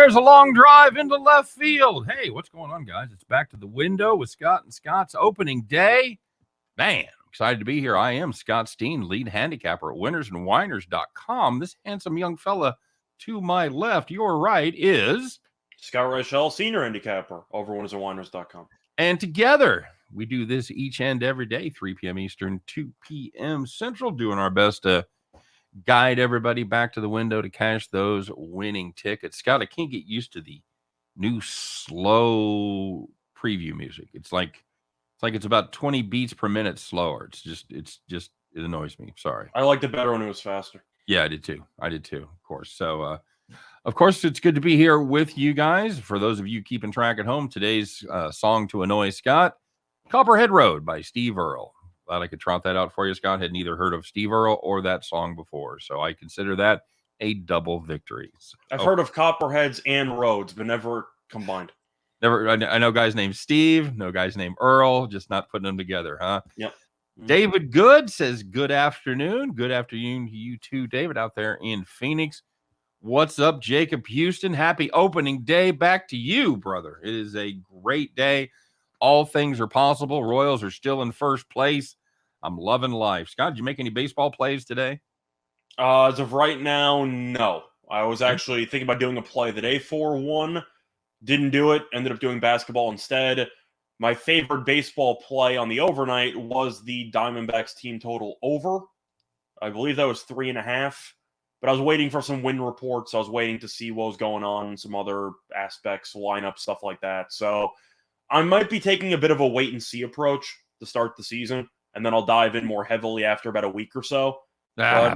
there's a long drive into left field. Hey, what's going on, guys? It's Back to the Window with Scott and Scott's opening day. Man, I'm excited to be here. I am Scott Steen, lead handicapper at winnersandwhiners.com. This handsome young fella to my left, your right, is Scott Reichel, senior handicapper over winnersandwhiners.com. And together, we do this each and every day, 3 p.m. Eastern, 2 p.m. Central, doing our best to guide everybody back to the window to cash those winning tickets. Scott, I can't get used to the new slow preview music. It's like it's about 20 beats per minute slower. It annoys me. Sorry. I liked it better when it was faster. Yeah, I did too, of course. So, of course, it's good to be here with you guys. For those of you keeping track at home, today's song to annoy Scott, Copperhead Road by Steve Earle. Glad I could trot that out for you, Scott. Had neither heard of Steve Earle or that song before, so I consider that a double victory. I've heard of Copperheads and Roads, but never combined. Never. I know guys named Steve, no guys named Earl, just not putting them together, huh? Yep. David Good says, good afternoon. Good afternoon to you too, David, out there in Phoenix. What's up, Jacob Houston? Happy opening day. Back to you, brother. It is a great day. All things are possible. Royals are still in first place. I'm loving life. Scott, did you make any baseball plays today? As of right now, no. I was actually thinking about doing a play the day for one. Didn't do it. Ended up doing basketball instead. My favorite baseball play on the overnight was the Diamondbacks team total over. I believe that was 3.5. But I was waiting for some win reports. I was waiting to see what was going on, some other aspects, lineup, stuff like that. So I might be taking a bit of a wait-and-see approach to start the season, and then I'll dive in more heavily after about a week or so. Yeah,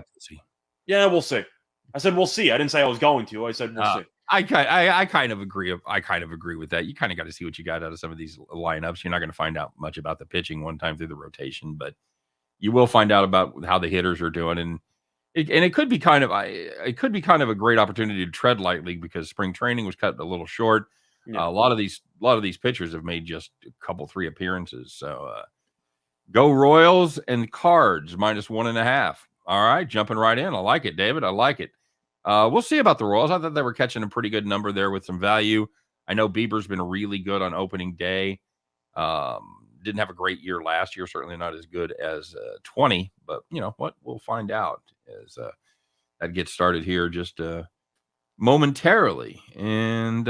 we'll see. I said we'll see. I didn't say I was going to. I said we'll see. I kind of agree. I kind of agree with that. You kind of got to see what you got out of some of these lineups. You're not going to find out much about the pitching one time through the rotation, but you will find out about how the hitters are doing, and it could be kind of a great opportunity to tread lightly because spring training was cut a little short. Yeah. A lot of these pitchers have made just a couple, 3 appearances. So go Royals and Cards -1.5. All right, jumping right in. I like it, David. I like it. We'll see about the Royals. I thought they were catching a pretty good number there with some value. I know Bieber's been really good on opening day. Didn't have a great year last year. Certainly not as good as 20. But you know what? We'll find out as that gets started here just momentarily. And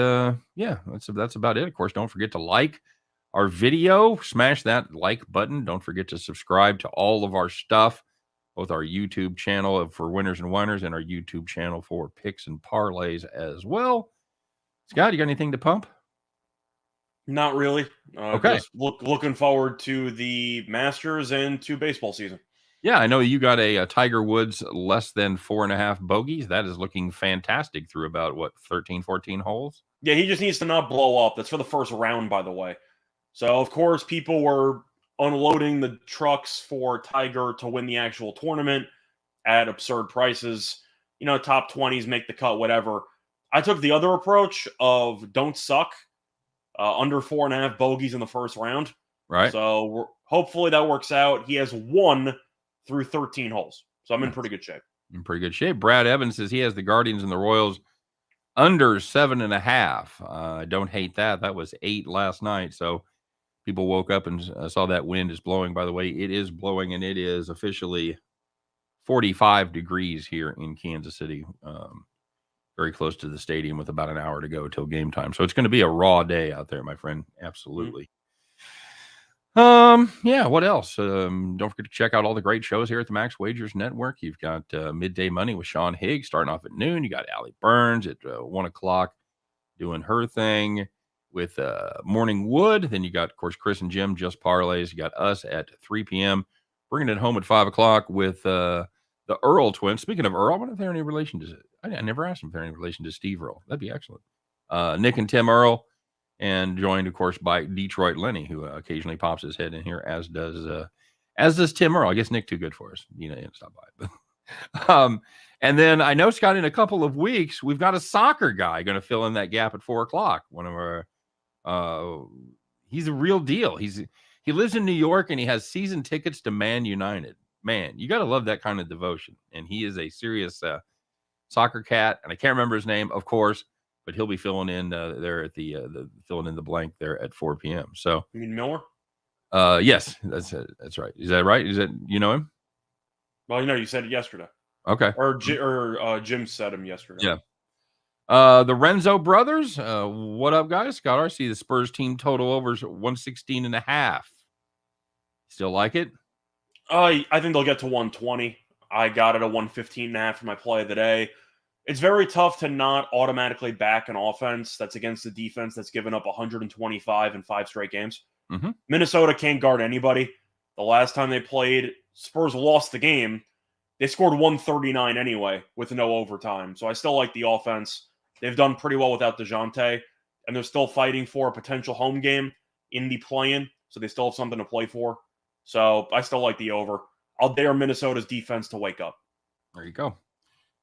yeah, that's about it. Of course, don't forget to like our video. Smash that like button. Don't forget to subscribe to all of our stuff, both our YouTube channel for Winners and Whiners and our YouTube channel for picks and parlays as well. Scott, you got anything to pump? Not really. Okay. Just looking forward to the Masters and to baseball season. Yeah, I know you got a Tiger Woods less than 4.5 bogeys. That is looking fantastic through about, 13, 14 holes? Yeah, he just needs to not blow up. That's for the first round, by the way. So, of course, people were unloading the trucks for Tiger to win the actual tournament at absurd prices. You know, top 20s make the cut, whatever. I took the other approach of don't suck. Under 4.5 bogeys in the first round. Right. So hopefully that works out. He has 1 through 13 holes. So I'm in pretty good shape. In pretty good shape. Brad Evans says he has the Guardians and the Royals under 7.5. I don't hate that. That was 8 last night. So people woke up and saw that wind is blowing. By the way, it is blowing, and it is officially 45 degrees here in Kansas City. Very close to the stadium with about an hour to go till game time. So it's going to be a raw day out there, my friend. Absolutely. Yeah, what else? Don't forget to check out all the great shows here at the Max Wagers Network. You've got Midday Money with Sean Higgs starting off at noon. You got Allie Burns at 1 o'clock doing her thing with Morning Wood. Then you got, of course, Chris and Jim, Just Parlays. You got us at 3 p.m. Bringing it home at 5 o'clock with the Earl twins. Speaking of Earl, I wonder if they're any relation to it. I never asked them if they're any relation to Steve Earle. That'd be excellent. Nick and Tim Earle, and joined, of course, by Detroit Lenny, who occasionally pops his head in here, as does Tim Earle. I guess Nick too good for us. You know, stop by. And then I know, Scott, in a couple of weeks, we've got a soccer guy going to fill in that gap at 4 o'clock. One of our, he's a real deal. He lives in New York and he has season tickets to Man United. Man, you got to love that kind of devotion. And he is a serious soccer cat, and I can't remember his name, of course, but he'll be filling in there at the filling in the blank there at 4 p.m. So, You mean Miller? Yes, that's right. Is that right? Is that you know him? Well, you said it yesterday, Okay, or Jim said him yesterday. yeah. The Renzo brothers. What up, guys? Scott R.C. The Spurs team total overs 116.5. Still like it? I think they'll get to 120. I got it at 115.5 for my play of the day. It's very tough to not automatically back an offense that's against a defense that's given up 125 in 5 straight games. Mm-hmm. Minnesota can't guard anybody. The last time they played, Spurs lost the game. They scored 139 anyway with no overtime. So I still like the offense. They've done pretty well without DeJounte, and they're still fighting for a potential home game in the play-in, so they still have something to play for. So I still like the over. I'll dare Minnesota's defense to wake up. There you go.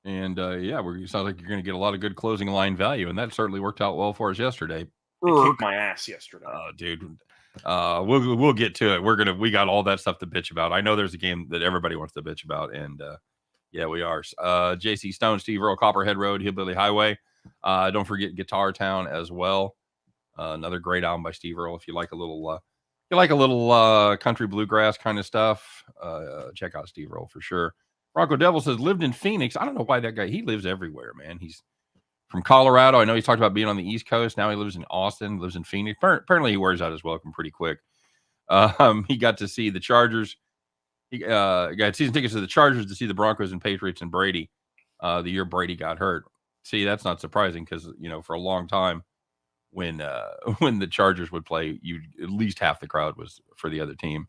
And it sounds like you're going to get a lot of good closing line value, and that certainly worked out well for us yesterday. They kicked my ass yesterday. Dude. We'll get to it. We got all that stuff to bitch about. I know there's a game that everybody wants to bitch about, and yeah, we are. JC Stone, Steve Earle, Copperhead Road, Hillbilly Highway. Don't forget Guitar Town as well. Another great album by Steve Earle. If you like a little country bluegrass kind of stuff, check out Steve Earle for sure. Bronco Devil says lived in Phoenix. I don't know why that guy. He lives everywhere, man. He's from Colorado. I know he's talked about being on the East Coast. Now he lives in Austin. Lives in Phoenix. Apparently, he wears out his welcome pretty quick. He got to see the Chargers. He got season tickets to the Chargers to see the Broncos and Patriots and Brady. The year Brady got hurt. See, that's not surprising because for a long time, when the Chargers would play, at least half the crowd was for the other team.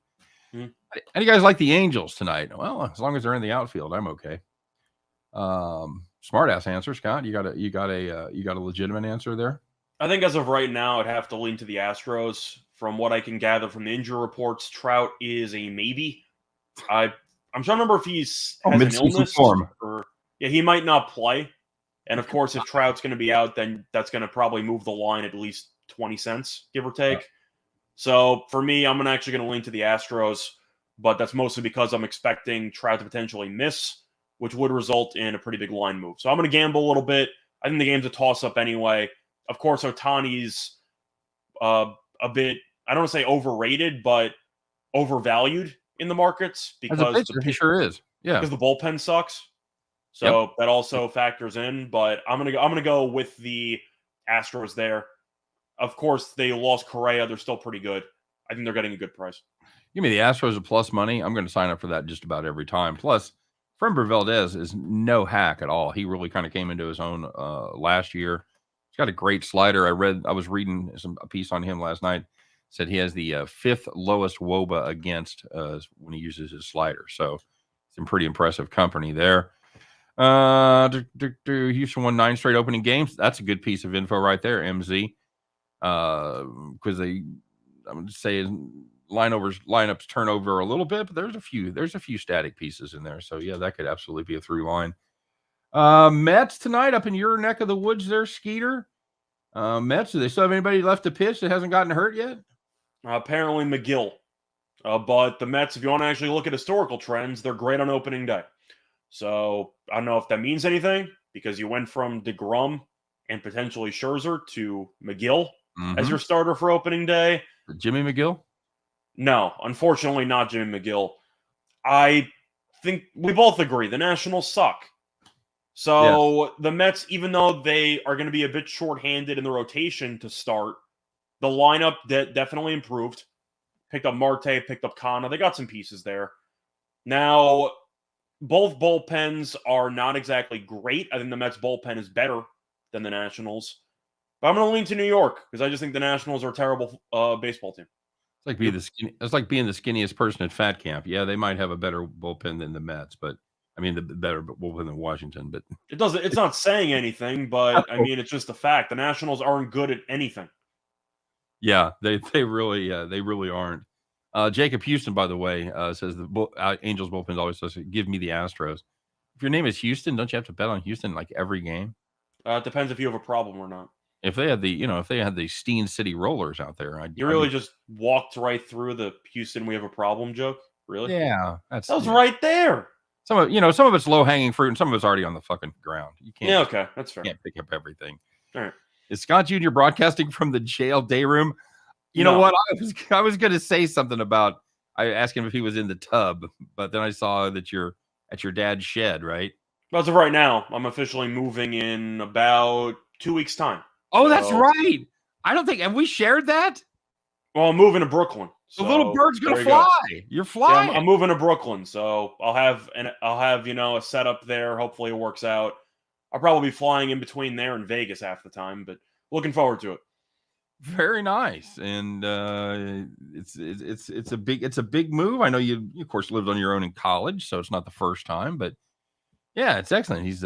How do you guys like the Angels tonight? Well, as long as they're in the outfield, I'm okay. Smart ass answer, Scott. You got a legitimate answer there. I think as of right now, I'd have to lean to the Astros. From what I can gather from the injury reports, Trout is a maybe. I'm trying to remember if he's has an illness form. He might not play. And of course, if Trout's going to be out, then that's going to probably move the line at least 20 cents, give or take. Yeah. So for me, I'm actually going to lean to the Astros, but that's mostly because I'm expecting Trout to potentially miss, which would result in a pretty big line move. So I'm going to gamble a little bit. I think the game's a toss-up anyway. Of course, Ohtani's a bit, I don't want to say overrated, but overvalued in the markets because he sure is. Yeah, because the bullpen sucks. So that also factors in. But I'm gonna go with the Astros there. Of course, they lost Correa. They're still pretty good. I think they're getting a good price. Give me the Astros a plus money. I'm going to sign up for that just about every time. Plus, Framber Valdez is no hack at all. He really kind of came into his own last year. He's got a great slider. I was reading a piece on him last night. Said he has the 5th lowest WOBA against when he uses his slider. So some pretty impressive company there. Houston won 9 straight opening games. That's a good piece of info right there, MZ. Because I'm going to say lineups turn over a little bit, but there's a few static pieces in there. So yeah, that could absolutely be a through line. Mets tonight up in your neck of the woods there, Skeeter. Mets, do they still have anybody left to pitch that hasn't gotten hurt yet? Apparently McGill. But the Mets, if you want to actually look at historical trends, they're great on opening day. So I don't know if that means anything because you went from DeGrom and potentially Scherzer to McGill as your starter for opening day. Jimmy McGill? No, unfortunately not Jimmy McGill. I think we both agree the Nationals suck. So the Mets, even though they are going to be a bit shorthanded in the rotation to start, the lineup definitely improved. Picked up Marte, picked up Kana. They got some pieces there. Now, both bullpens are not exactly great. I think the Mets bullpen is better than the Nationals. But I'm going to lean to New York because I just think the Nationals are a terrible baseball team. It's like being the skinniest person at fat camp. Yeah, they might have a better bullpen than the Mets, but I mean the better bullpen than Washington. But it's not saying anything. But I mean, it's just a fact. The Nationals aren't good at anything. Yeah, they really aren't. Jacob Houston, by the way, says the Angels bullpen always says, "Give me the Astros." If your name is Houston, don't you have to bet on Houston like every game? It depends if you have a problem or not. If they had the Steen City Rollers out there, just walked right through the Houston "we have a problem" joke. Really? Yeah, that was right there. Some of it's low hanging fruit, and some of it's already on the fucking ground. You can't. Yeah, okay, that's fair. You can't pick up everything. All right. Is Scott Jr. broadcasting from the jail day room? You know No. what? I was going to say something about, I asked him if he was in the tub, but then I saw that you're at your dad's shed, right? As of right now, I'm officially moving in about 2 weeks' time. Oh, that's right. I don't think, have we shared that? Well, I'm moving to Brooklyn. The So little bird's going to there you fly. go. You're Yeah, flying. I'm moving to Brooklyn, so I'll have a setup there. Hopefully, it works out. I'll probably be flying in between there and Vegas half the time, but looking forward to it. Very nice, and it's a big move. I know you of course lived on your own in college, so it's not the first time, but yeah, it's excellent. He's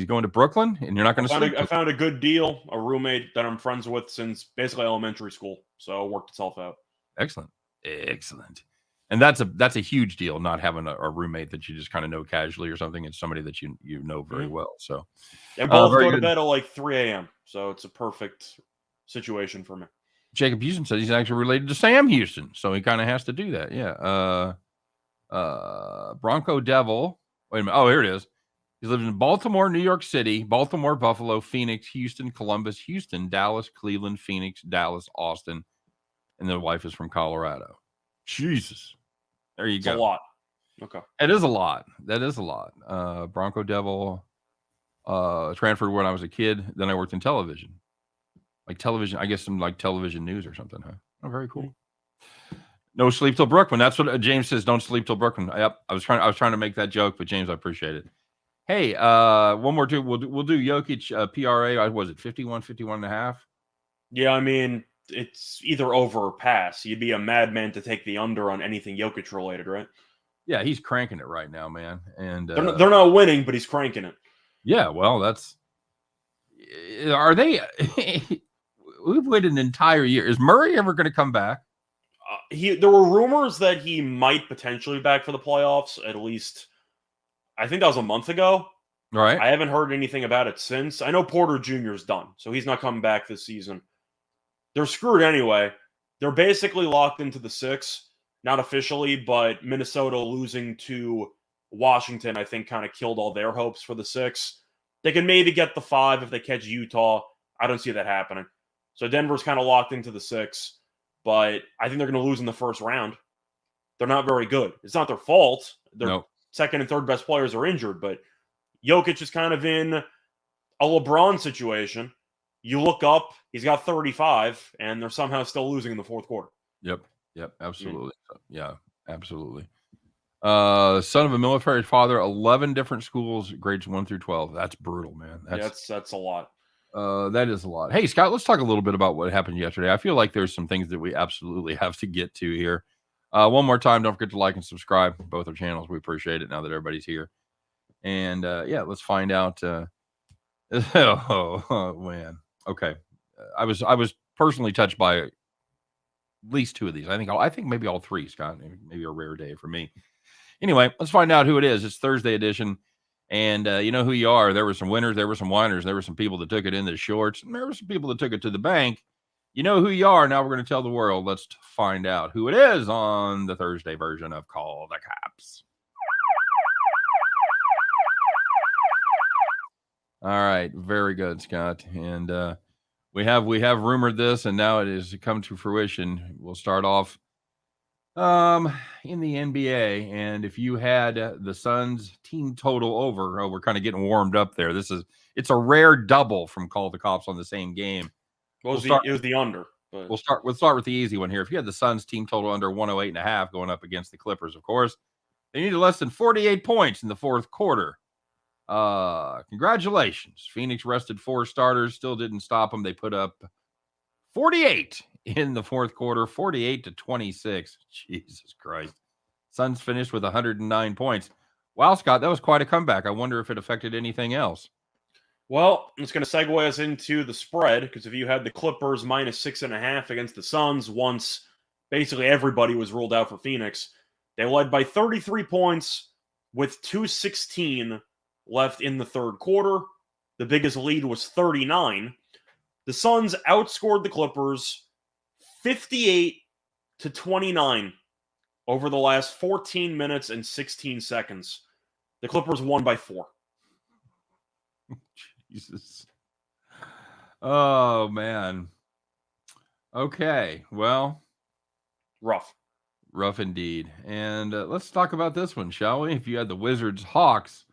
going to Brooklyn, and you're not going to sleep. I found a good deal, a roommate that I'm friends with since basically elementary school, so it worked itself out. Excellent. And that's a huge deal, not having a roommate that you just kind of know casually or something. It's somebody that you know very well. So and both very go to good. bed at like 3 a.m. So it's a perfect situation for me. Jacob Houston says he's actually related to Sam Houston, so he kind of has to do that. Yeah. Bronco Devil. Wait a minute. Oh, here it is. He lives in Baltimore, New York City, Baltimore, Buffalo, Phoenix, Houston, Columbus, Houston, Dallas, Cleveland, Phoenix, Dallas, Austin, and the wife is from Colorado. Jesus. There you go. It's a lot. Okay. It is a lot. That is a lot. Bronco Devil transferred when I was a kid. Then I worked in television. Like television, I guess some like television news or something, huh? Oh, very cool. No sleep till Brooklyn. That's what James says. Don't sleep till Brooklyn. Yep. I was trying to make that joke, but James, I appreciate it. Hey, one more too. We'll do Jokic PRA. Was it 51 and a half? Yeah, I mean, it's either over or pass. You'd be a madman to take the under on anything Jokic related, right? Yeah, he's cranking it right now, man. And they're not winning, but he's cranking it. Yeah, well, are they? We've waited an entire year. Is Murray ever going to come back? There were rumors that he might potentially be back for the playoffs. At least, I think that was a month ago. Right. I haven't heard anything about it since. I know Porter Jr. is done, so he's not coming back this season. They're screwed anyway. They're basically locked into the 6, not officially, but Minnesota losing to Washington, I think, kind of killed all their hopes for the 6. They can maybe get the 5 if they catch Utah. I don't see that happening. So Denver's kind of locked into the 6, but I think they're going to lose in the first round. They're not very good. It's not their fault. Their second and third best players are injured, but Jokic is kind of in a LeBron situation. You look up, he's got 35, and they're somehow still losing in the fourth quarter. Yep, absolutely. Yeah, absolutely. Son of a military father, 11 different schools, grades 1 through 12. That's brutal, man. That's a lot. That is a lot. Hey, Scott, let's talk a little bit about what happened yesterday. I feel like there's some things that we absolutely have to get to here. One more time, don't forget to like and subscribe to both our channels. We appreciate it now that everybody's here. And let's find out. Oh man. Okay. I was personally touched by at least 2 of these. I think maybe all 3, Scott. Maybe a rare day for me. Anyway, let's find out who it is. It's Thursday edition. And you know who you are. There were some winners, there were some whiners, there were some people that took it in the shorts, and there were some people that took it to the bank. You know who you are. Now we're going to tell the world. Let's find out who it is on the Thursday version of Call the Cops. All right, very good, Scott. And we have rumored this, and now it has come to fruition. We'll start off in the NBA, and if you had the Suns team total over, we're kind of getting warmed up there. It's a rare double from Call the Cops on the same game. It was the under. But We'll start with the easy one here. If you had the Suns team total under 108.5 going up against the Clippers, of course, they needed less than 48 points in the fourth quarter. Congratulations. Phoenix rested 4 starters, still didn't stop them. They put up 48 in the fourth quarter, 48-26. Jesus Christ. Suns finished with 109 points. Wow, Scott, that was quite a comeback. I wonder if it affected anything else. Well, it's going to segue us into the spread, because if you had the Clippers minus 6.5 against the Suns, once basically everybody was ruled out for Phoenix, they led by 33 points with 2:16 left in the third quarter. The biggest lead was 39. The Suns outscored the Clippers 58-29 over the last 14 minutes and 16 seconds. The Clippers won by 4. Jesus. Oh man. Okay. Well, Rough. rough indeed. And let's talk about this one, shall we? If you had the Wizards Hawks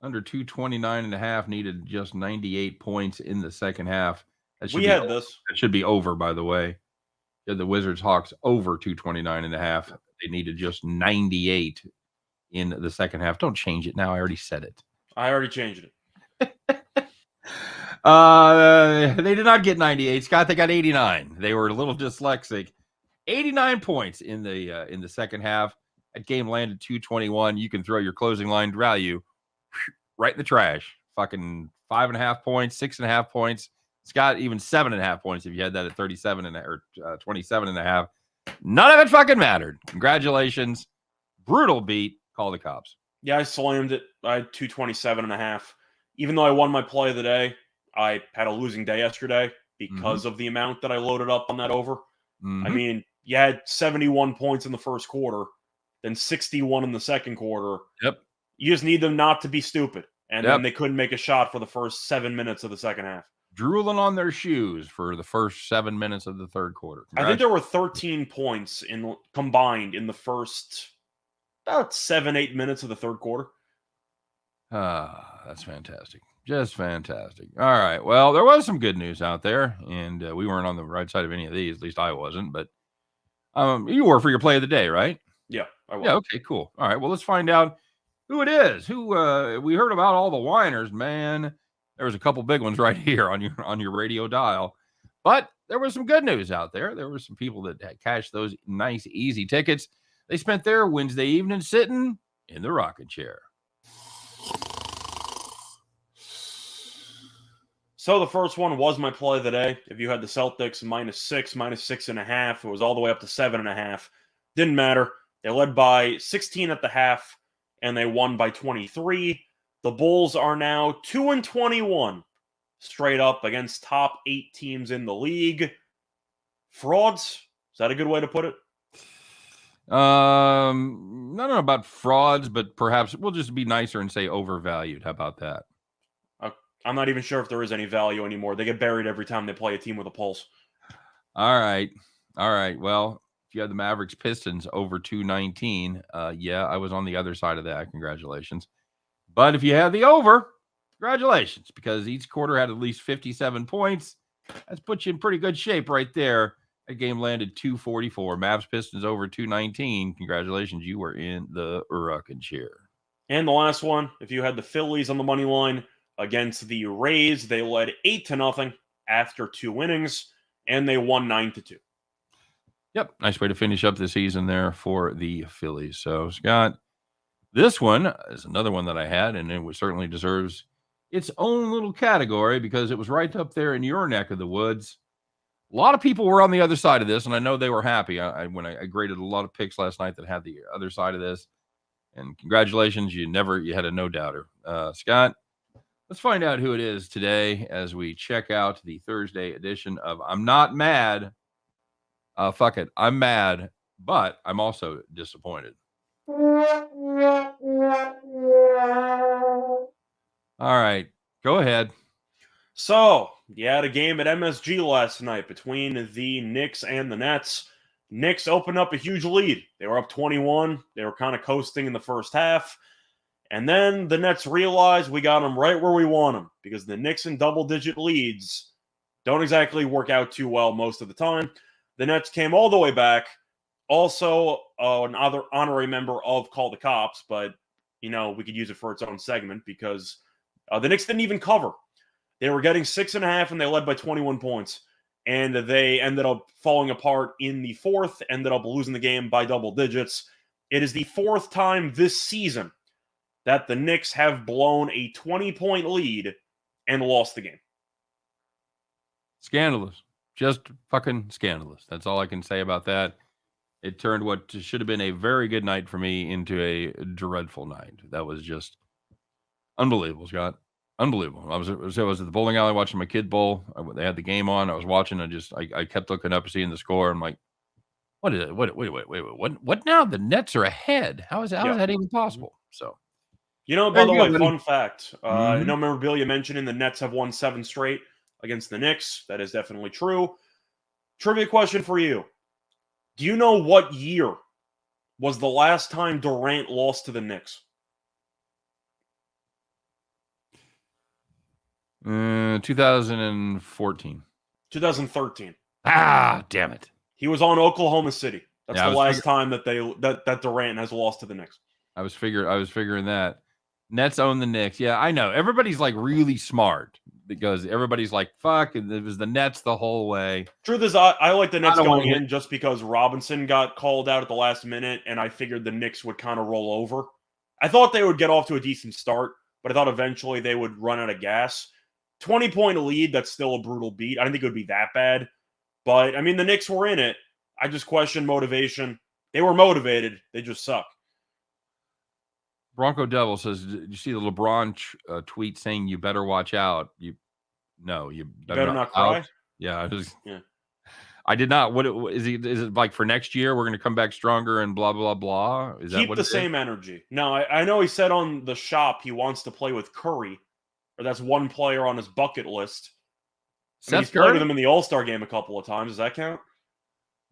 under 229 and a half, needed just 98 points in the second half. That should We be had over. this. That should be over, by the way. You had the Wizards Hawks over 229 and a half. They needed just 98 in the second half. Don't change it now. I already said it. I already changed it. They did not get 98, Scott. They got 89. They were a little dyslexic. 89 points in the second half. That game landed 221. You can throw your closing line value right in the trash. Fucking 5.5 points, 6.5 points. Scott, even 7.5 points if you had that at 37 or 27.5. None of it fucking mattered. Congratulations. Brutal beat. Call the cops. Yeah, I slammed it. I had 227.5. Even though I won my play of the day, I had a losing day yesterday because of the amount that I loaded up on that over. I mean, you had 71 points in the first quarter, then 61 in the second quarter. Yep. You just need them not to be stupid. And then they couldn't make a shot for the first 7 minutes of the second half. Drooling on their shoes for the first 7 minutes of the third quarter. I think there were 13 points combined in the first about 7-8 minutes of the third quarter. That's fantastic. Just fantastic. All right. Well, there was some good news out there, and we weren't on the right side of any of these. At least I wasn't. But you were for your play of the day, right? Yeah, I was. Yeah. Okay. Cool. All right. Well, let's find out who it is. Who we heard about all the whiners, man. There was a couple big ones right here on your radio dial, but there was some good news out there. There were some people that had cashed those nice, easy tickets. They spent their Wednesday evening sitting in the rocking chair. So the first one was my play of the day. If you had the Celtics -6, -6.5, it was all the way up to 7.5. Didn't matter. They led by 16 at the half, and they won by 23. The Bulls are now 2-21, straight up against top 8 teams in the league. Frauds? Is that a good way to put it? I don't know about frauds, but perhaps we'll just be nicer and say overvalued. How about that? I'm not even sure if there is any value anymore. They get buried every time they play a team with a pulse. All right. Well, if you had the Mavericks Pistons over 219, yeah, I was on the other side of that. Congratulations. But if you had the over, congratulations, because each quarter had at least 57 points. That's put you in pretty good shape right there. That game landed 244. Mavs Pistons over 219. Congratulations, you were in the rocking chair. And the last one, if you had the Phillies on the money line against the Rays, they led 8-0 after 2 innings, and they won 9-2. Yep, nice way to finish up the season there for the Phillies. So, Scott, this one is another one that I had, and it certainly deserves its own little category because it was right up there in your neck of the woods. A lot of people were on the other side of this, and I know they were happy. When I graded a lot of picks last night that had the other side of this, and congratulations, you had a no-doubter. Scott, let's find out who it is today as we check out the Thursday edition of I'm Not Mad. Fuck it. I'm mad, but I'm also disappointed. All right. Go ahead. So, you had a game at MSG last night between the Knicks and the Nets. Knicks opened up a huge lead. They were up 21. They were kind of coasting in the first half. And then the Nets realized we got them right where we want them because the Knicks in double-digit leads don't exactly work out too well most of the time. The Nets came all the way back. Also, another honorary member of Call the Cops, but, we could use it for its own segment because the Knicks didn't even cover. They were getting 6.5, and they led by 21 points. And they ended up falling apart in the fourth, ended up losing the game by double digits. It is the fourth time this season that the Knicks have blown a 20-point lead and lost the game. Scandalous. Just fucking scandalous. That's all I can say about that. It turned what should have been a very good night for me into a dreadful night. That was just unbelievable, Scott. Unbelievable. I was at the bowling alley watching my kid bowl. They had the game on. I was watching. I kept looking up, seeing the score. I'm like, what is it? Wait. What now? The Nets are ahead. How is that even possible? So, by the way, fun fact. No memorabilia mentioning the Nets have won 7 straight. against the Knicks. That is definitely true. Trivia question for you. Do you know what year was the last time Durant lost to the Knicks? 2014. 2013. Ah, damn it. He was on Oklahoma City. That's Yeah, the last time that that Durant has lost to the Knicks. I was figuring that. Nets own the Knicks. Yeah, I know. Everybody's like really smart because everybody's like, fuck, and it was the Nets the whole way. Truth is, I like the Nets don't wanna going in just because Robinson got called out at the last minute, and I figured the Knicks would kind of roll over. I thought they would get off to a decent start, but I thought eventually they would run out of gas. 20-point lead, that's still a brutal beat. I didn't think it would be that bad. But, I mean, the Knicks were in it. I just question motivation. They were motivated. They just suck. Bronco Devil says, did you see the LeBron tweet saying you better watch out? You better not cry? Out. Yeah, Yeah. I did not. Is it like for next year? We're going to come back stronger and blah blah blah. Is that Keep what the it same energy. No, I know he said on the shop he wants to play with Curry, or that's one player on his bucket list. I mean, he's played with him in the All-Star game a couple of times. Does that count?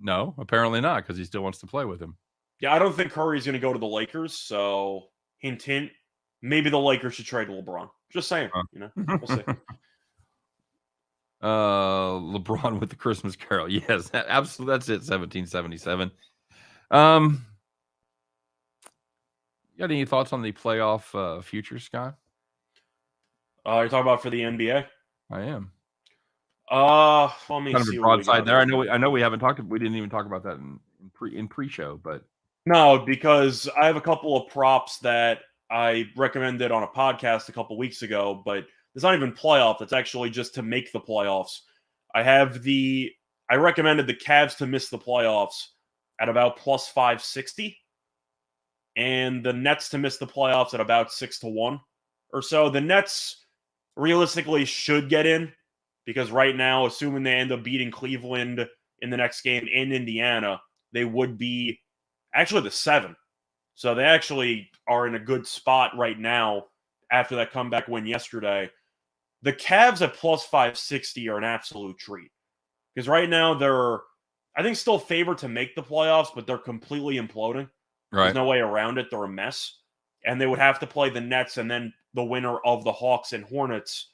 No, apparently not, because he still wants to play with him. Yeah, I don't think Curry's going to go to the Lakers. So, hint, hint. Maybe the Lakers should trade LeBron. Just saying. You know, we'll see. LeBron with the Christmas Carol. Yes, absolutely. That's it. 1777. You got any thoughts on the playoff future, Scott? You're talking about for the NBA? I am. Let me kind see of a broadside there. Right. I know we haven't talked. We didn't even talk about that in pre-show, but no, because I have a couple of props that I recommended on a podcast a couple weeks ago, but it's not even playoff. It's actually just to make the playoffs. I recommended the Cavs to miss the playoffs at about plus 560, and the Nets to miss the playoffs at about 6-1 or so. The Nets realistically should get in because right now, assuming they end up beating Cleveland in the next game in Indiana, they would be actually the 7. So they actually are in a good spot right now after that comeback win yesterday. The Cavs at plus 560 are an absolute treat. Because right now they're, I think, still favored to make the playoffs, but they're completely imploding. right. There's no way around it. They're a mess. And they would have to play the Nets and then the winner of the Hawks and Hornets.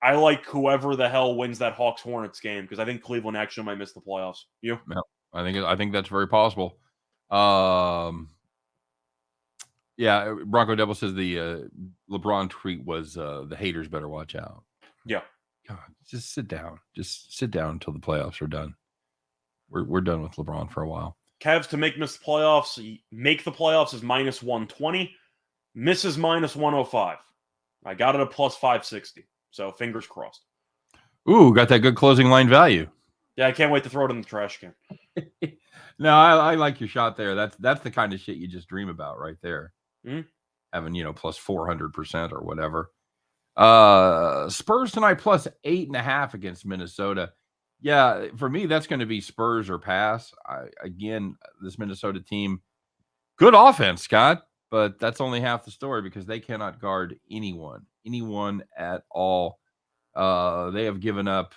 I like whoever the hell wins that Hawks-Hornets game because I think Cleveland actually might miss the playoffs. You? Yeah, I think that's very possible. Yeah, Bronco Devil says the LeBron tweet was the haters better watch out. Yeah. God, just sit down. Just sit down until the playoffs are done. We're done with LeBron for a while. Cavs to miss the playoffs. Make the playoffs is minus 120. Misses minus 105. I got it at plus 560. So fingers crossed. Ooh, got that good closing line value. Yeah, I can't wait to throw it in the trash can. No, I like your shot there. That's the kind of shit you just dream about right there. Mm-hmm. Having, plus 400% or whatever. Spurs tonight plus 8.5 against Minnesota. Yeah, for me, that's going to be Spurs or pass. Again, this Minnesota team, good offense, Scott, but that's only half the story because they cannot guard anyone at all. They have given up,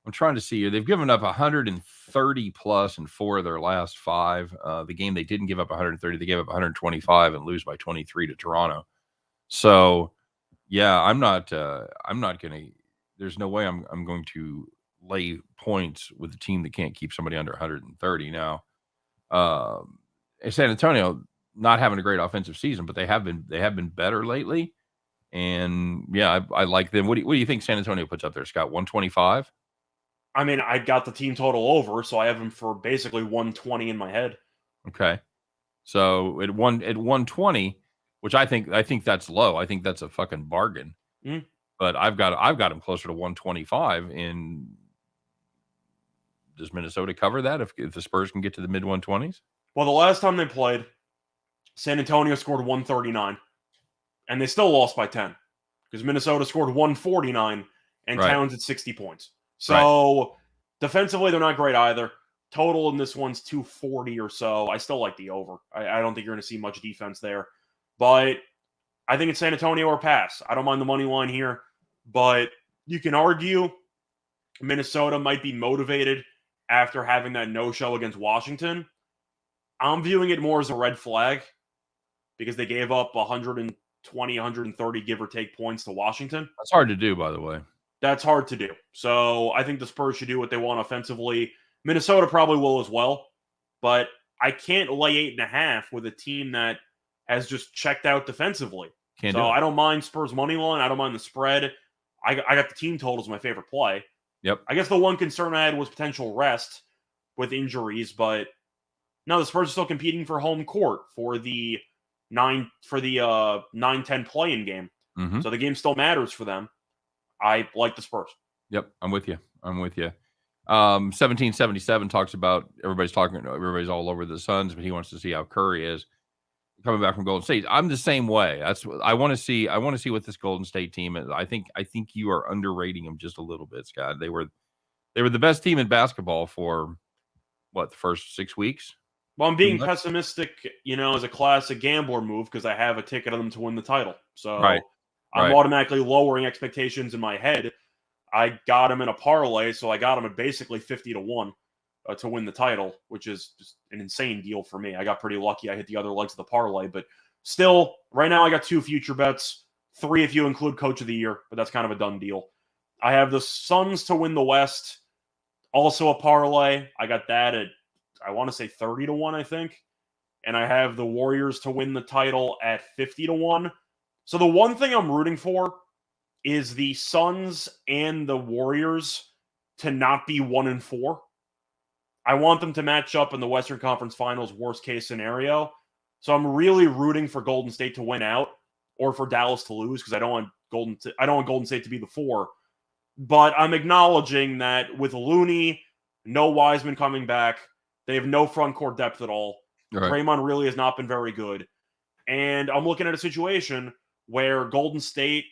I'm trying to see here, they've given up 130 plus in 4 of their last 5. The game they didn't give up 130, they gave up 125 and lose by 23 to Toronto. So, yeah, I'm not going to, there's no way I'm going to lay points with a team that can't keep somebody under 130. Now, San Antonio not having a great offensive season, but they have been better lately. And yeah, I like them. What do you think San Antonio puts up there, Scott? 125? I mean, I got the team total over, so I have them for basically 120 in my head. Okay. So at 120, which I think that's low. I think that's a fucking bargain. Mm. But I've got them closer to 125. And does Minnesota cover that if the Spurs can get to the mid 120s? Well, the last time they played, San Antonio scored 139, and they still lost by 10 because Minnesota scored 149 and Towns at 60 points. So defensively, they're not great either. Total in this one's 240 or so. I still like the over. I don't think you're going to see much defense there. But I think it's San Antonio or pass. I don't mind the money line here. But you can argue Minnesota might be motivated after having that no-show against Washington. I'm viewing it more as a red flag because they gave up 120, 130 give or take points to Washington. That's hard to do, by the way. That's hard to do. So I think the Spurs should do what they want offensively. Minnesota probably will as well, but I can't lay 8.5 with a team that has just checked out defensively. So I don't mind Spurs money line. I don't mind the spread. I got the team total as my favorite play. Yep. I guess the one concern I had was potential rest with injuries, but no, the Spurs are still competing for home court for the 9-10 play-in game. Mm-hmm. So the game still matters for them. I like the Spurs. Yep, I'm with you. 1777 talks about everybody's all over the Suns, but he wants to see how Curry is coming back from Golden State. I'm the same way. That's what I want to see. I want to see what this Golden State team is. I think you are underrating them just a little bit, Scott. They were the best team in basketball for the first 6 weeks. Well, I'm being pessimistic, as a classic gambler move because I have a ticket on them to win the title. So I'm automatically lowering expectations in my head. I got him in a parlay, so I got him at basically 50-1 to win the title, which is just an insane deal for me. I got pretty lucky. I hit the other legs of the parlay, but still, right now I got 2 future bets, 3 if you include Coach of the Year, but that's kind of a done deal. I have the Suns to win the West, also a parlay. I got that at, I want to say 30-1, I think. And I have the Warriors to win the title at 50-1. So the one thing I'm rooting for is the Suns and the Warriors to not be 1-4. I want them to match up in the Western Conference Finals, worst case scenario. So I'm really rooting for Golden State to win out or for Dallas to lose because I don't want Golden State to be the 4. But I'm acknowledging that with Looney, no Wiseman coming back, they have no front court depth at all. Right. Draymond really has not been very good. And I'm looking at a situation where Golden State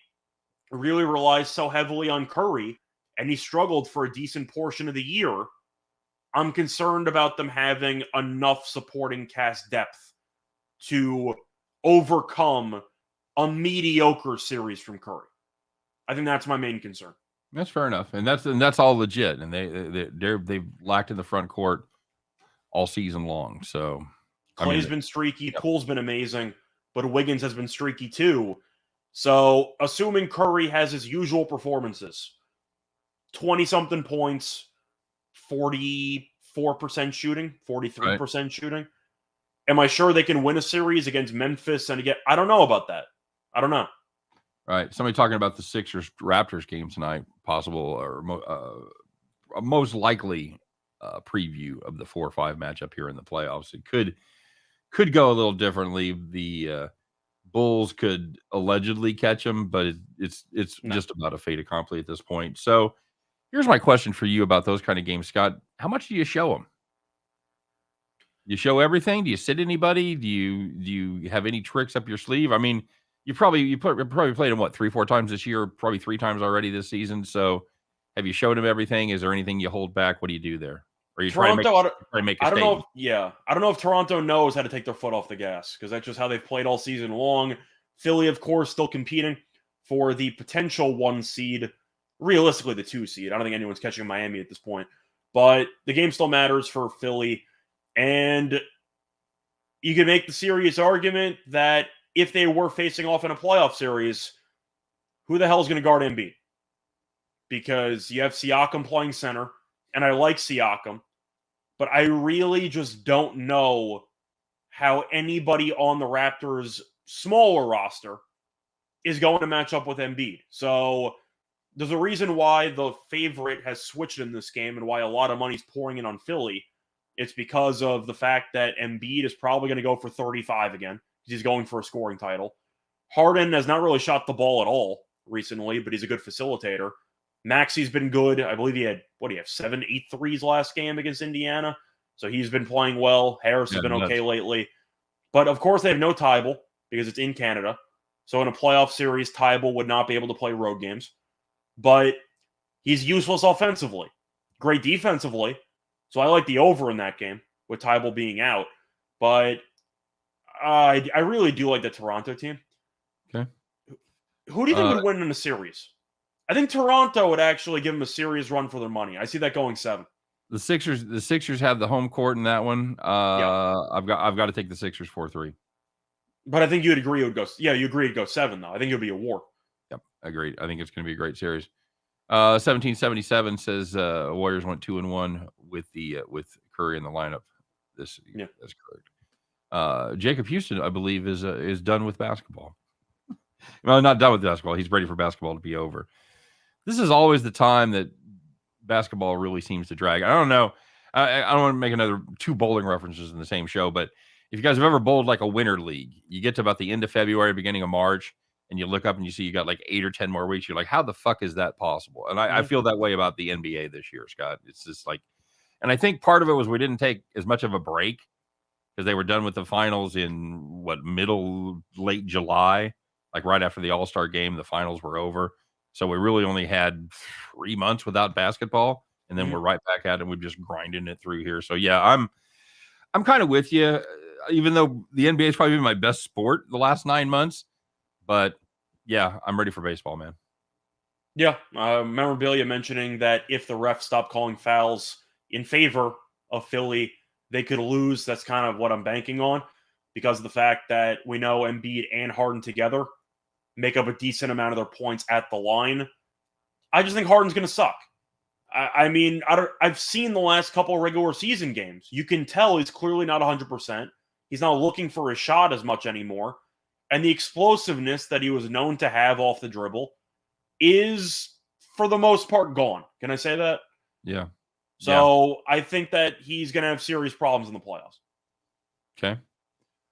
really relies so heavily on Curry, and he struggled for a decent portion of the year. I'm concerned about them having enough supporting cast depth to overcome a mediocre series from Curry. I think that's my main concern. That's fair enough, and that's all legit. And they've lacked in the front court all season long. So Clay's been streaky, Poole's been amazing, but Wiggins has been streaky too. So assuming Curry has his usual performances, 20-something points, 44% shooting, 43% shooting. Am I sure they can win a series against Memphis? And again, I don't know about that. I don't know. Right. Somebody talking about the Sixers-Raptors game tonight, possible or most likely preview of the 4-5 matchup here in the playoffs. It could go a little differently. The Bulls could allegedly catch them, but it's just about a fait accompli at this point. So here's my question for you about those kind of games, Scott. How much do you show them? You show everything? Do you sit anybody? Do you have any tricks up your sleeve? I mean, you probably played them 3-4 times this year, probably 3 times already this season. So have you showed them everything? Is there anything you hold back? What do you do there? Or you try to make a statement? I don't know if Toronto knows how to take their foot off the gas because that's just how they've played all season long. Philly, of course, still competing for the potential 1 seed, realistically the 2 seed. I don't think anyone's catching Miami at this point, but the game still matters for Philly. And you can make the serious argument that if they were facing off in a playoff series, who the hell is going to guard Embiid? Because you have Siakam playing center, and I like Siakam, but I really just don't know how anybody on the Raptors' smaller roster is going to match up with Embiid. So there's a reason why the favorite has switched in this game and why a lot of money's pouring in on Philly. It's because of the fact that Embiid is probably going to go for 35 again. He's going for a scoring title. Harden has not really shot the ball at all recently, but he's a good facilitator. Maxi's been good. I believe he had 7, 8 threes last game against Indiana. So he's been playing well. Harris has been okay lately. But of course they have no Tybal because it's in Canada. So in a playoff series, Tybal would not be able to play road games. But he's useless offensively. Great defensively. So I like the over in that game with Tybal being out. But I really do like the Toronto team. Okay. Who do you think would win in a series? I think Toronto would actually give them a serious run for their money. I see that going 7. The Sixers have the home court in that one. Yeah. I've got to take the Sixers 4-3. But I think you'd agree it would go. Yeah, you agree it'd go 7 though. I think it would be a war. Yep, agreed. I think it's going to be a great series. 1777 says Warriors went 2-1 with Curry in the lineup. That's correct. Jacob Houston, I believe, is done with basketball. Well, not done with basketball. He's ready for basketball to be over. This is always the time that basketball really seems to drag. I don't know. I don't want to make another 2 bowling references in the same show, but if you guys have ever bowled like a winter league, you get to about the end of February, beginning of March, and you look up and you see you got like 8 or 10 more weeks. You're like, how the fuck is that possible? And I feel that way about the NBA this year, Scott. It's just like, and I think part of it was we didn't take as much of a break because they were done with the finals in late July, like right after the All-Star game, the finals were over. So we really only had 3 months without basketball, and then we're right back at it. And we're just grinding it through here. So yeah, I'm kind of with you, even though the NBA has probably been my best sport the last 9 months. But yeah, I'm ready for baseball, man. Yeah, memorabilia mentioning that if the refs stop calling fouls in favor of Philly, they could lose. That's kind of what I'm banking on because of the fact that we know Embiid and Harden together make up a decent amount of their points at the line. I just think Harden's going to suck. I've seen the last couple of regular season games. You can tell he's clearly not 100%. He's not looking for a shot as much anymore. And the explosiveness that he was known to have off the dribble is, for the most part, gone. Can I say that? Yeah. So I think that he's going to have serious problems in the playoffs. Okay.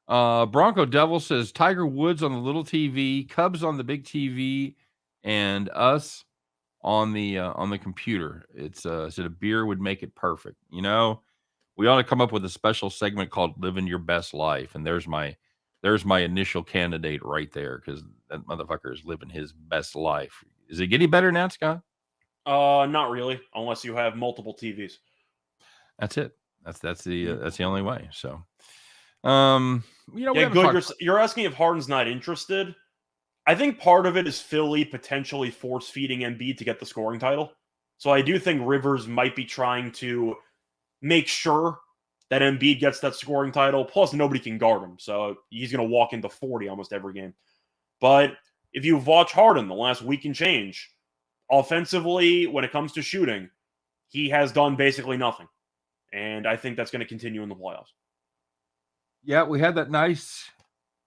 Bronco Devil says Tiger Woods on the little TV, Cubs on the big TV, and us on the computer. It's said a beer would make it perfect. You know, we ought to come up with a special segment called "Living Your Best Life," and there's my initial candidate right there because that motherfucker is living his best life. Is it getting better now, Scott? Not really, unless you have multiple TVs. That's it. That's the only way. So, You're asking if Harden's not interested. I think part of it is Philly potentially force feeding Embiid to get the scoring title. So I do think Rivers might be trying to make sure that Embiid gets that scoring title. Plus, nobody can guard him, so he's going to walk into 40 almost every game. But if you've watched Harden the last week and change, offensively, when it comes to shooting, he has done basically nothing. And I think that's going to continue in the playoffs. Yeah, we had that nice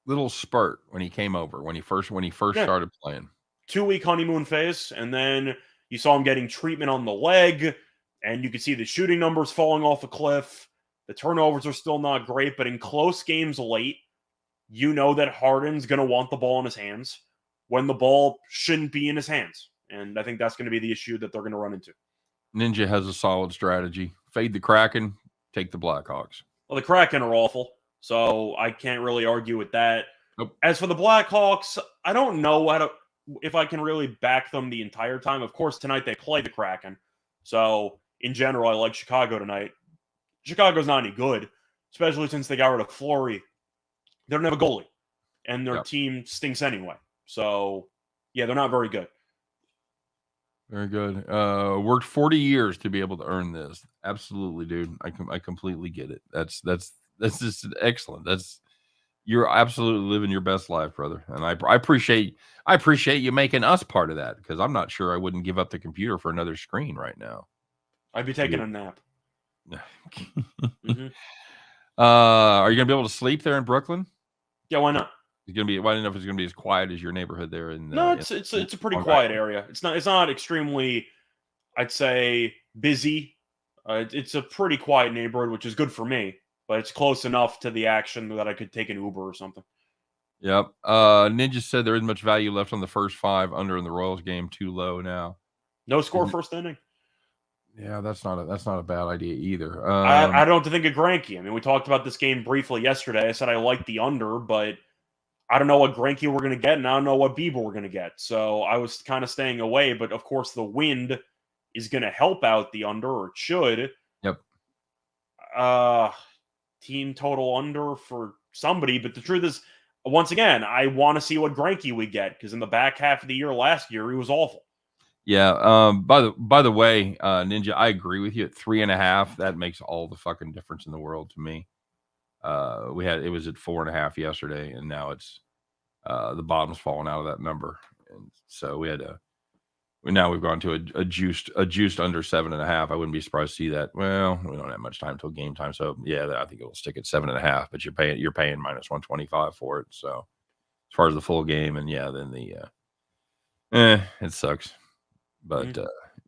little spurt when he came over, when he first started playing. 2-week honeymoon phase, and then you saw him getting treatment on the leg, and you could see the shooting numbers falling off a cliff. The turnovers are still not great, but in close games late, you know that Harden's going to want the ball in his hands when the ball shouldn't be in his hands. And I think that's going to be the issue that they're going to run into. Ninja has a solid strategy. Fade the Kraken, take the Blackhawks. Well, the Kraken are awful, so I can't really argue with that. Nope. As for the Blackhawks, I don't know if I can really back them the entire time. Of course, tonight they play the Kraken. So, in general, I like Chicago tonight. Chicago's not any good, especially since they got rid of Fleury. They don't have a goalie, and their team stinks anyway. So, yeah, they're not very good. Very good. Worked 40 years to be able to earn this. Absolutely, dude. I completely get it. That's just excellent. You're absolutely living your best life, brother. And I appreciate you making us part of that because I'm not sure I wouldn't give up the computer for another screen right now. I'd be taking a nap. Are you gonna be able to sleep there in Brooklyn? Yeah, why not? I don't know if it's gonna be as quiet as your neighborhood there. It's a pretty quiet area. It's not extremely, I'd say, busy. It's a pretty quiet neighborhood, which is good for me. But it's close enough to the action that I could take an Uber or something. Yep. Ninja said there isn't much value left on the first 5 under in the Royals game. Too low now. No score first inning. Yeah, that's not a bad idea either. I don't think of Grinke. I mean, we talked about this game briefly yesterday. I said I liked the under, but I don't know what Grinke we're going to get, and I don't know what Bieber we're going to get. So I was kind of staying away. But of course, the wind is going to help out the under, or it should. Yep. Team total under for somebody, but the truth is, once again, I want to see what Grinke we get because in the back half of the year last year, he was awful. Yeah. By the way, Ninja, I agree with you at 3.5. That makes all the fucking difference in the world to me. It was at 4.5 yesterday, and now it's the bottom's falling out of that number, and so now we've gone to a juiced under 7.5. I wouldn't be surprised to see that. Well, we don't have much time till game time, so yeah, I think it'll stick at 7.5. But you're paying minus 125 for it. So as far as the full game, and yeah, then it sucks. But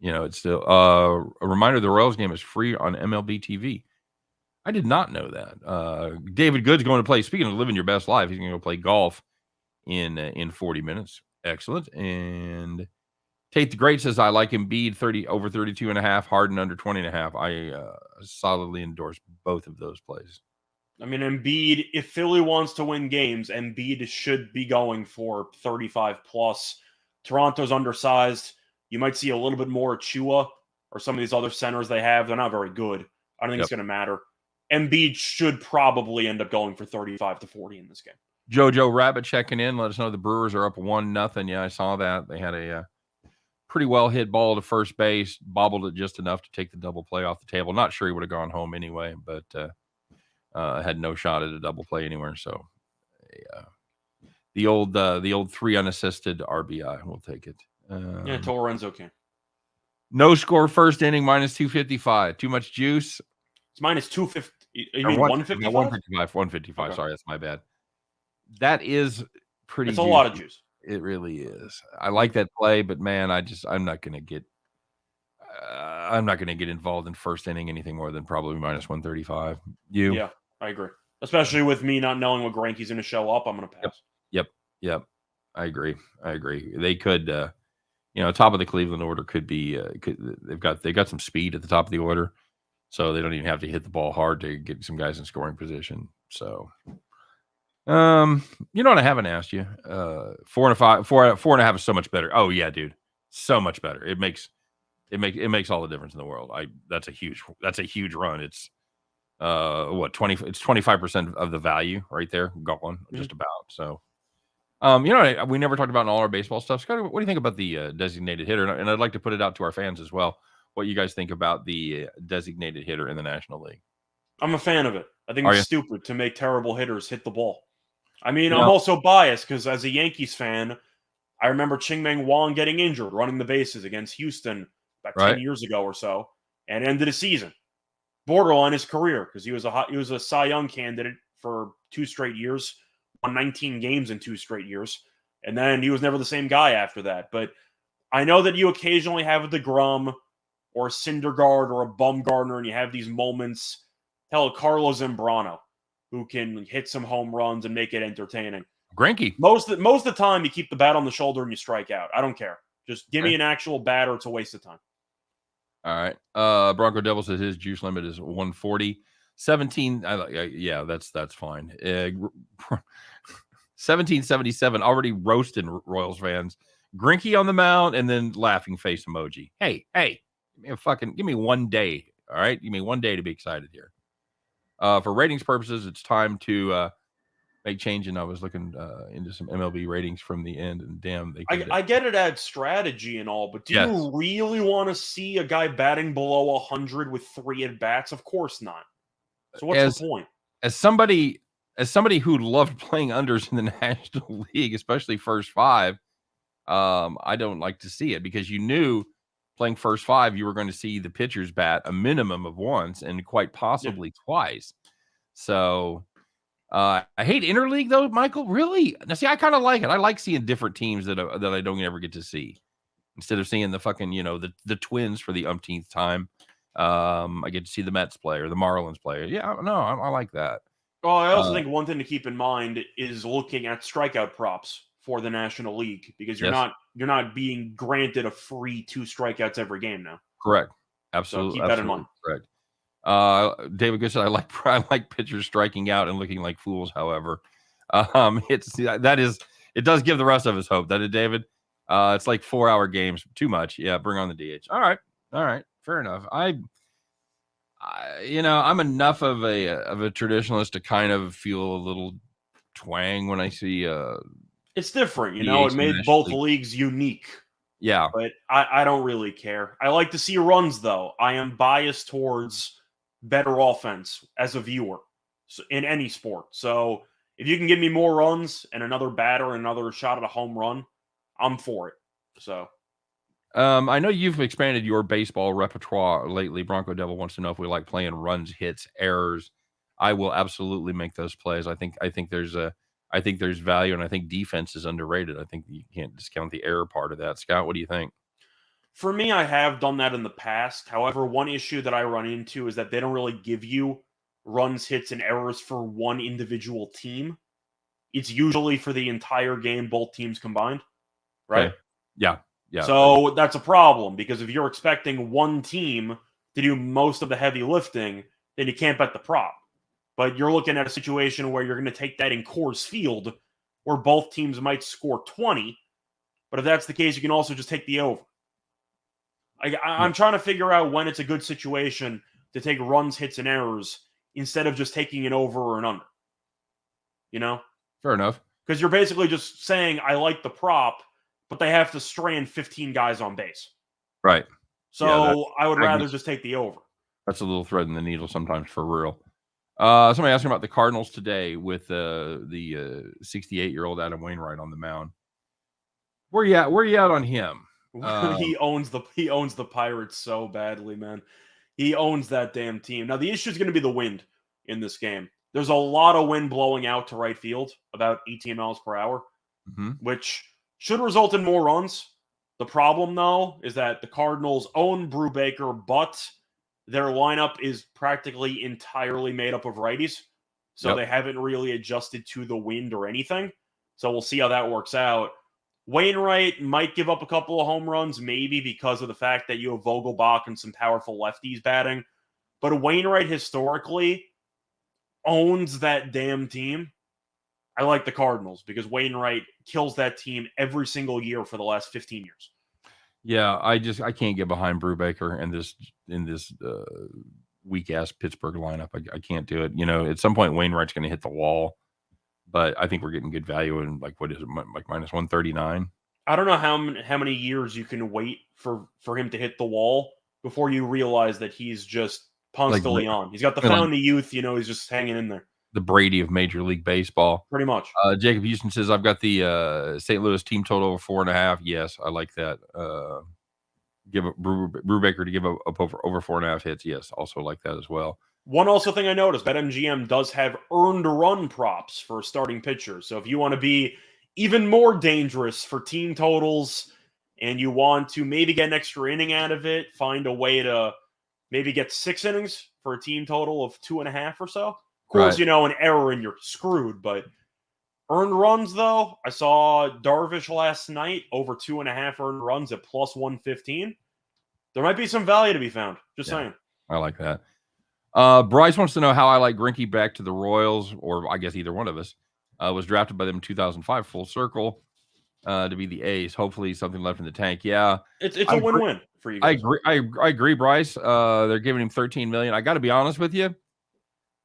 it's still a reminder: the Royals game is free on MLB TV. I did not know that. David Good's going to play. Speaking of living your best life, he's going to go play golf in 40 minutes. Excellent. And Tate the Great says, I like Embiid over 32.5, Harden under 20.5. I solidly endorse both of those plays. I mean, Embiid, if Philly wants to win games, Embiid should be going for 35 plus. Toronto's undersized. You might see a little bit more Chua or some of these other centers they have. They're not very good. I don't think it's going to matter. Embiid should probably end up going for 35 to 40 in this game. Jojo Rabbit checking in. Let us know the Brewers are up 1-0. Yeah, I saw that. They had a pretty well hit ball to first base, bobbled it just enough to take the double play off the table. Not sure he would have gone home anyway, but had no shot at a double play anywhere. So the old 3 unassisted RBI. We'll take it. To Lorenzo can. No score first inning, minus 255. Too much juice. It's minus 250. You mean 155? 155. 155. Okay. Sorry, that's my bad. That is pretty. It's a lot of juice. It really is. I like that play, but man, I'm not going to get involved in first inning anything more than probably minus 135. Yeah, I agree. Especially with me not knowing what Grinke's going to show up, I'm going to pass. Yep. I agree. They could, top of the Cleveland order could be. They've got some speed at the top of the order, so they don't even have to hit the ball hard to get some guys in scoring position. So. What I haven't asked you? 4.5 is so much better. Oh yeah, dude, so much better. It makes all the difference in the world. That's a huge run. It's 20? It's 25% of the value right there, gone just about. So, we never talked about in all our baseball stuff. Scott, what do you think about the designated hitter? And I'd like to put it out to our fans as well. What you guys think about the designated hitter in the National League? I'm a fan of it. I think it's stupid to make terrible hitters hit the ball. I mean, I'm also biased because as a Yankees fan, I remember Ching-Meng Wang getting injured running the bases against Houston about 10 years ago or so, and ended the season. Borderline his career because he was a Cy Young candidate for 2 straight years, won 19 games in 2 straight years, and then he was never the same guy after that. But I know that you occasionally have a DeGrom or a Syndergaard or a Bumgarner, and you have these moments. Hell, Carlos Zambrano, who can hit some home runs and make it entertaining. Grinke. Most of the time, you keep the bat on the shoulder and you strike out. I don't care. Just give me an actual batter. It's a waste of time. All right. Bronco Devil says his juice limit is 140. 17. Yeah, that's fine. 1777 already roasting Royals fans. Grinke on the mound and then laughing face emoji. Hey, give me 1 day. All right, give me 1 day to be excited here. For ratings purposes, it's time to make change. And I was looking into some MLB ratings from the end, and damn, I get it at strategy and all, but do you really want to see a guy batting below 100 with 3 at bats? Of course not. So what's the point? As somebody who loved playing unders in the National League, especially first 5, I don't like to see it because you knew playing first 5, you were going to see the pitchers bat a minimum of once and quite possibly twice. So I hate interleague though, Michael. Really? Now, see, I kind of like it. I like seeing different teams that I don't ever get to see instead of seeing the fucking the Twins for the umpteenth time. I get to see the Mets play or the Marlins play. Yeah, no, I like that. Well, I also think one thing to keep in mind is looking at strikeout props for the National League because you're not being granted a free 2 strikeouts every game now. Correct. Absolutely. So keep that in mind. Correct. David Good said, I like pitchers striking out and looking like fools. However, it does give the rest of us hope. That it, David. It's like 4-hour games. Too much. Yeah. Bring on the DH. All right. Fair enough. I'm enough of a traditionalist to kind of feel a little twang when I see it's different, it made both leagues unique. Yeah. But I don't really care. I like to see runs, though. I am biased towards better offense as a viewer in any sport. So if you can give me more runs and another batter and another shot at a home run, I'm for it. So I know you've expanded your baseball repertoire lately. Bronco Devil wants to know if we like playing runs, hits, errors. I will absolutely make those plays. I think there's value, and I think defense is underrated. I think you can't discount the error part of that. Scott, what do you think? for me, I have done that in the past. However, one issue that I run into is that they don't really give you runs, hits, and errors for one individual team. It's usually for the entire game, both teams combined, right? Okay. Yeah. Yeah. So that's a problem because if you're expecting one team to do most of the heavy lifting, then you can't bet the prop. But you're looking at a situation where you're going to take that in Coors Field, where both teams might score 20. But if that's the case, you can also just take the over. I'm trying to figure out when it's a good situation to take runs, hits, and errors instead of just taking an over or an under. You know? Fair enough. Because you're basically just saying, I like the prop, but they have to strand 15 guys on base. Right. So I would rather just take the over. That's a little thread in the needle sometimes for real. Somebody asked me about the Cardinals today with the 68-year-old Adam Wainwright on the mound. Where you at? Where you at on him? He owns the Pirates so badly, man. He owns that damn team. Now the issue is going to be the wind in this game. There's a lot of wind blowing out to right field, about 18 miles per hour, which should result in more runs. The problem, though, is that the Cardinals own Brubaker, but their lineup is practically entirely made up of righties. So they haven't really adjusted to the wind or anything. So we'll see how that works out. Wainwright might give up a couple of home runs, maybe because of the fact that you have Vogelbach and some powerful lefties batting. But Wainwright historically owns that damn team. I like the Cardinals because Wainwright kills that team every single year for the last 15 years. Yeah, I can't get behind Brubaker in this weak ass Pittsburgh lineup. I can't do it. You know, at some point Wainwright's going to hit the wall, but I think we're getting good value in like what is it, like minus 139. I don't know how many years you can wait for him to hit the wall before you realize that he's just Ponce de Leon. He's got the fountain of youth. You know, he's just hanging in there. The Brady of Major League Baseball. Pretty much. Jacob Houston says, I've got the St. Louis team total over 4.5. Yes, I like that. Give up Brubaker to give up over 4.5 hits. Yes, also like that as well. One also thing I noticed, BetMGM does have earned run props for starting pitchers. So if you want to be even more dangerous for team totals and you want to maybe get an extra inning out of it, find a way to maybe get 6 innings for a team total of 2.5 or so. Of course, you know, an error and you're screwed, but earned runs, though, I saw Darvish last night over 2.5 earned runs at plus 115. There might be some value to be found. Just saying. I like that. Bryce wants to know how I like Grinke back to the Royals, or I guess either one of us. Was drafted by them in 2005, full circle, to be the ace. Hopefully something left in the tank. Yeah. It's a win-win for you guys. I agree, Bryce. They're giving him $13 million. I got to be honest with you.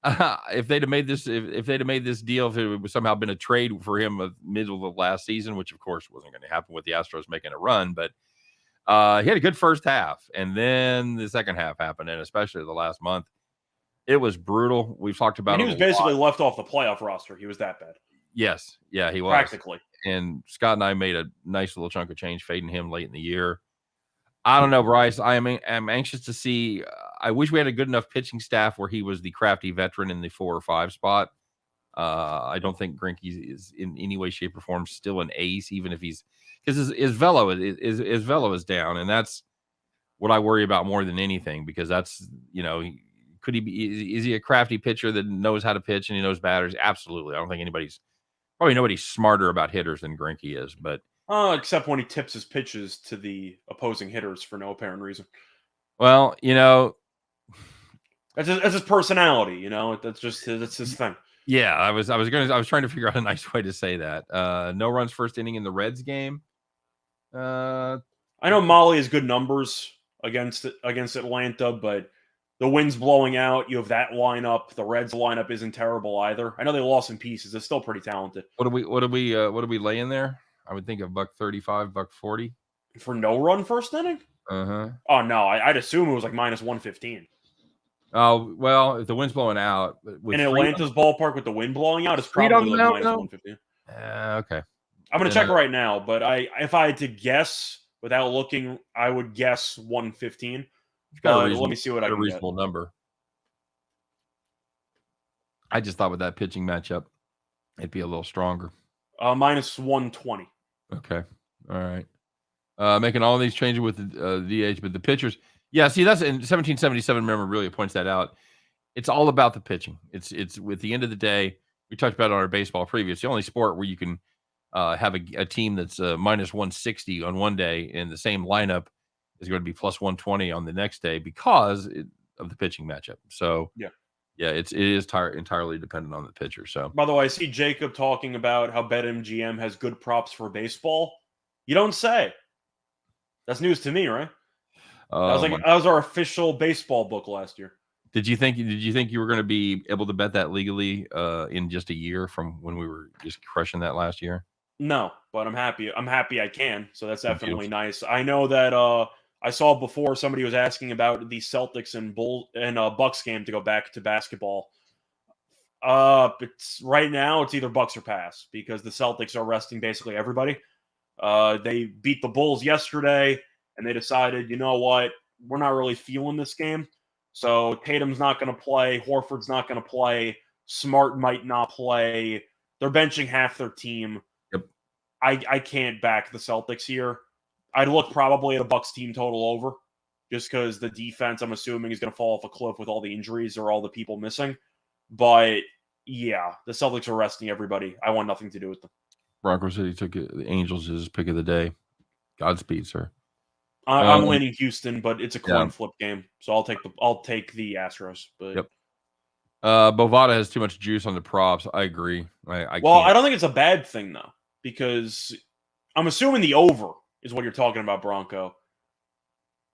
If they'd have made this, if they'd have made this deal, if it was somehow been a trade for him middle of last season, which of course wasn't going to happen with the Astros making a run, but he had a good first half, and then the second half happened, and especially the last month, it was brutal. We've talked about he was basically left off the playoff roster. He was that bad. Yes, yeah, he was practically. And Scott and I made a nice little chunk of change fading him late in the year. I don't know, Bryce. I'm anxious to see. I wish we had a good enough pitching staff where he was the crafty veteran in the 4 or 5 spot. I don't think Grinke is in any way, shape, or form still an ace, even if he's because his velo is down, and that's what I worry about more than anything because that's could he be? Is he a crafty pitcher that knows how to pitch and he knows batters? Absolutely. I don't think nobody's smarter about hitters than Grinke is, but. Except when he tips his pitches to the opposing hitters for no apparent reason. Well, that's his personality. That's his thing. Yeah, I was trying to figure out a nice way to say that. No runs first inning in the Reds game. I know Molly has good numbers against Atlanta, but the wind's blowing out. You have that lineup. The Reds lineup isn't terrible either. I know they lost in pieces. They're still pretty talented. What do we lay in there? I would think of $135, $140. For no run first inning? Uh-huh. Oh, no. I'd assume it was like minus 115. Oh, well, if the wind's blowing out. With In Atlanta's ballpark with the wind blowing out, it's Freed on probably the like mound, minus no? 115. Okay. I'm going to Then check right now, but if I had to guess without looking, I would guess 115. But let me see what I a can get. reasonable number. I just thought with that pitching matchup, it'd be a little stronger. Minus 120. Okay. All right. Making all these changes with the DH, but the pitchers. Yeah, see, that's in 1777. Remember, really points that out. It's all about the pitching. It's with the end of the day. We talked about it on our baseball preview. It's the only sport where you can have a team that's minus 160 on one day, and the same lineup is going to be plus 120 on the next day because of the pitching matchup. So yeah, it is entirely dependent on the pitcher. So, by the way, I see Jacob talking about how BetMGM has good props for baseball. You don't say. That's news to me, right? That was our official baseball book last year. Did you think you were going to be able to bet that legally in just a year from when we were just crushing that last year? No, but I'm happy. I'm happy I can. So that's definitely nice. I know that I saw before somebody was asking about the Celtics and Bucks game to go back to basketball. It's right now it's either Bucks or pass because the Celtics are resting basically everybody. They beat the Bulls yesterday, and they decided, you know what, we're not really feeling this game. So Tatum's not going to play. Horford's not going to play. Smart might not play. They're benching half their team. Yep. I can't back the Celtics here. I'd look probably at a Bucks team total over just because the defense, I'm assuming, is going to fall off a cliff with all the injuries or all the people missing. But, yeah, the Celtics are resting everybody. I want nothing to do with them. Bronco City took the Angels as his pick of the day. Godspeed, sir. I'm leaning Houston, but it's a coin flip game, so I'll take the Astros. But yep. Bovada has too much juice on the props. I agree. I don't think it's a bad thing though, because I'm assuming the over is what you're talking about, Bronco.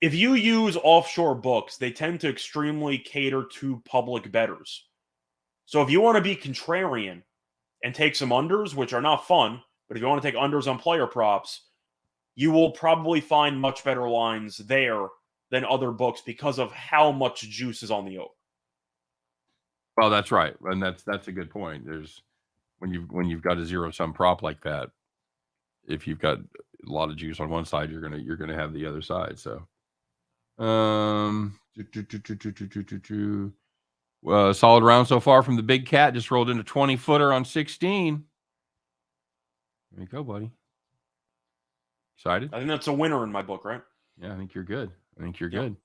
If you use offshore books, they tend to extremely cater to public bettors. So if you want to be contrarian and take some unders, which are not fun, but if you want to take unders on player props, you will probably find much better lines there than other books because of how much juice is on the over. Well, that's right, and that's a good point. There's when you've got a zero-sum prop like that, if you've got a lot of juice on one side, you're gonna have the other side. So, solid round so far from the Big Cat. Just rolled into 20-footer on 16. There you go, buddy. Excited? I think that's a winner in my book, right? Yeah, I think you're good. Good.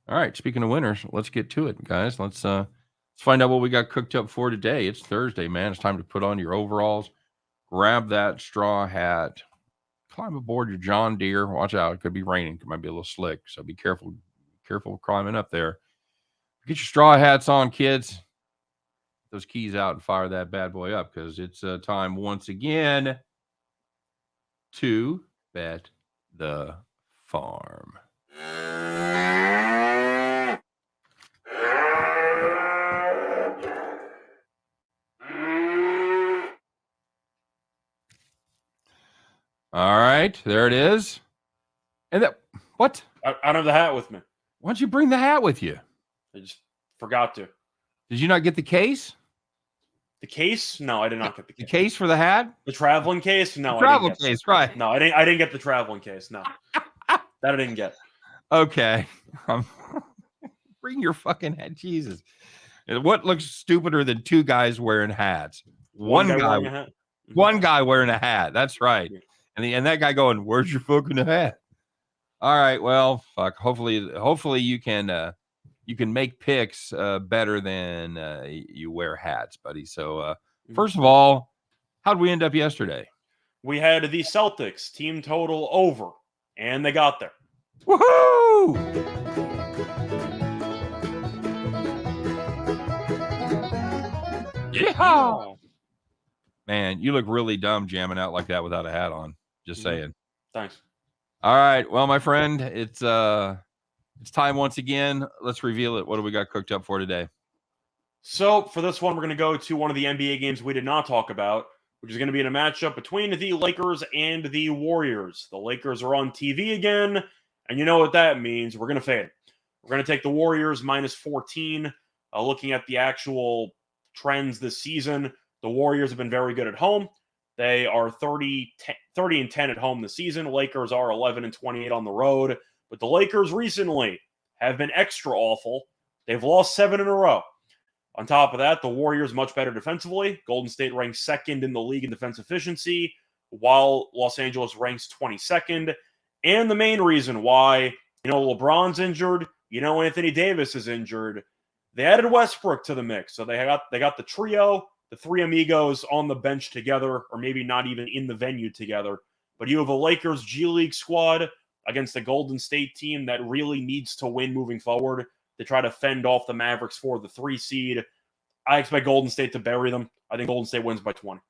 All right. Speaking of winners, let's get to it, guys. Let's find out what we got cooked up for today. It's Thursday, man. It's time to put on your overalls, grab that straw hat, climb aboard your John Deere. Watch out. It could be raining. It might be a little slick. So be careful climbing up there. Get your straw hats on, kids. Get those keys out and fire that bad boy up because it's time once again to bet the farm. All right, there it is. And that what? I don't have the hat with me. Why don't you bring the hat with you? I just forgot to. Did you not get the case? The case? No, I did not get the case. The case for the hat? The traveling case? No, the travel case, right? No, I didn't get the traveling case. No, that I didn't get. Okay, bring your fucking hat, Jesus! What looks stupider than two guys wearing hats? One guy wearing a hat. One guy wearing a hat. That's right. And that guy going, "Where's your fucking hat?" All right, well, fuck. Hopefully you can make picks better than you wear hats, buddy. So first of all, how'd we end up yesterday? We had the Celtics team total over, and they got there. Woohoo! Yeah. Man, you look really dumb jamming out like that without a hat on. Just saying. Thanks. All right. Well, my friend, it's time once again. Let's reveal it. What do we got cooked up for today? So for this one, we're going to go to one of the NBA games we did not talk about. which is going to be in a matchup between the Lakers and the Warriors. The Lakers are on TV again, and you know what that means. We're going to fade it. We're going to take the Warriors minus 14. Looking at the actual trends this season, the Warriors have been very good at home. They are 30 and 10 at home this season. Lakers are 11 and 28 on the road. But the Lakers recently have been extra awful. They've lost 7 in a row. On top of that, the Warriors much better defensively. Golden State ranks second in the league in defense efficiency, while Los Angeles ranks 22nd. And the main reason why, LeBron's injured, Anthony Davis is injured. They added Westbrook to the mix. So they got the trio, the three amigos on the bench together, or maybe not even in the venue together. But you have a Lakers G League squad against a Golden State team that really needs to win moving forward to try to fend off the Mavericks for the 3 seed. I expect Golden State to bury them. I think Golden State wins by 20.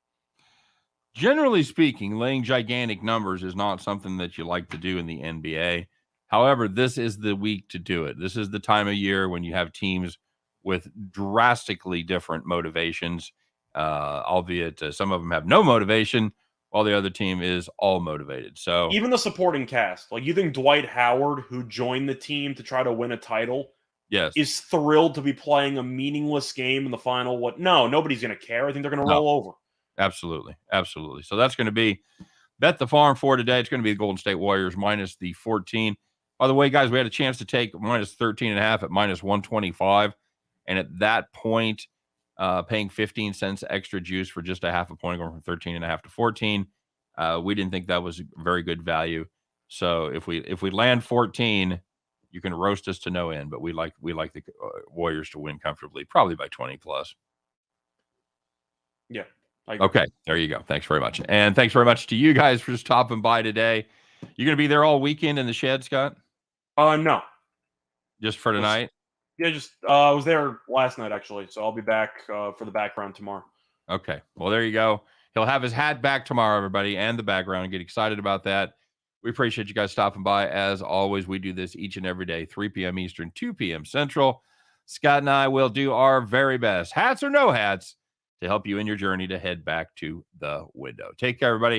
Generally speaking, laying gigantic numbers is not something that you like to do in the NBA. However, this is the week to do it. This is the time of year when you have teams with drastically different motivations, albeit some of them have no motivation, while the other team is all motivated. So even the supporting cast, like you think Dwight Howard, who joined the team to try to win a title, yes, is thrilled to be playing a meaningless game in the final? No, nobody's going to care. I think they're going to roll over. Absolutely. So that's going to be Bet the Farm for today. It's going to be the Golden State Warriors minus the 14. By the way, guys, we had a chance to take minus 13.5 at minus 125. And at that point, paying 15 cents extra juice for just a half a point, going from 13.5 to 14. We didn't think that was very good value. So if we land 14, you can roast us to no end. But we like the Warriors to win comfortably, probably by 20 plus. Yeah. Okay, there you go. Thanks very much. And thanks very much to you guys for stopping by today. You're going to be there all weekend in the shed, Scott? No. Just for tonight? I was there last night, actually, so I'll be back for the background tomorrow. Okay, well, there you go. He'll have his hat back tomorrow, everybody, and the background. Get excited about that. We appreciate you guys stopping by. As always, we do this each and every day, 3 p.m. Eastern, 2 p.m. Central. Scott and I will do our very best, hats or no hats, to help you in your journey to head back to the window. Take care, everybody.